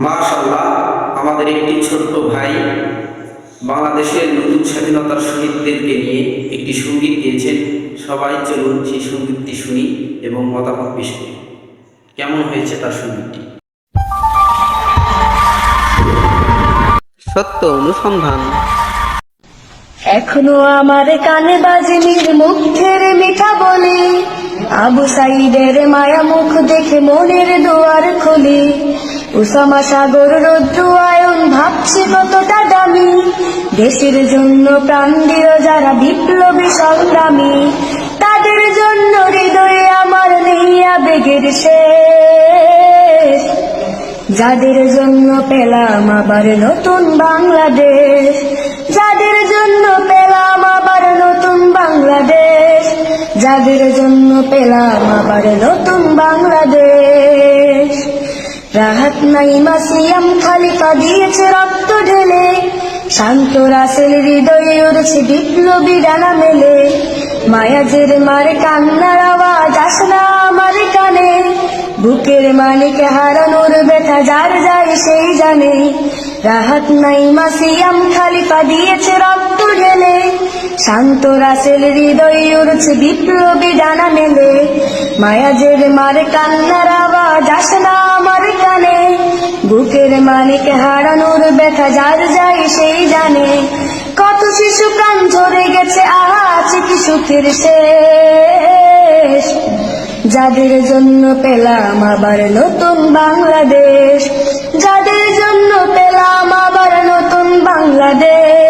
মাশাআল্লাহ, আমাদের একটি ছোট্ট ভাই বাংলাদেশের নতুন স্বাধীনতার শহীদদেরকে নিয়ে একটি সঙ্গীত গেয়েছেন। সবাই চলুন সেই সঙ্গীতটি শুনি এবং মতামত পেশ করি। কেমন হয়েছে তার সঙ্গীতটি? সত্য অনুসন্ধান। এখনো আমার কানে বাজে মুখের মিঠা বলি, আবু সাইদের মায়া মুখ দেখে মনের দুয়ার খুলি। উসামা সাগর রৌদ্র আয়ন ভাবছি কতটা দামি, দেশের জন্য প্রাণ দিল যারা বিপ্লবী সংগ্রামী। তাদের জন্য হৃদয়ে আমার নেই আবেগের শেষ, যাদের জন্য পেলাম আবার নতুন বাংলাদেশ। যাদের জন্য পেলাম আবার নতুন বাংলাদেশ, যাদের জন্য পেলাম আবার নতুন বাংলাদেশ। রাহাত নাইমা সিয়াম খালিফা দিয়েছে রক্ত ঢেলে, শান্ত রাসেল হৃদয়ে উড়ছে বিপ্লবী ডানা মেলে। মায়াজের মার কান্নার আওয়াজ আসে না আমার কানে, বুকের মানিকে হারানোর ব্যথা যার যায় সেই জানে। রাহাত নাইমা সিয়াম খালিফা দিয়েছে রক্ত ঢেলে, শান্ত রাসেল হৃদয়ে উড়ছে বিপ্লবী ডানা মেলে। মায়াজের মার কান্নার আওয়াজ আসে না আমার কানে, বুকের মানিকে হারানোর ব্যথা যার যায় সেই জানে। কত শিশু প্রাণ ঝরে গেছে, আজ কি সুখের শেষ, যাদের জন্য পেলাম আবার নতুন বাংলাদেশ। যাদের জন্য পেলাম আবার নতুন বাংলাদেশ।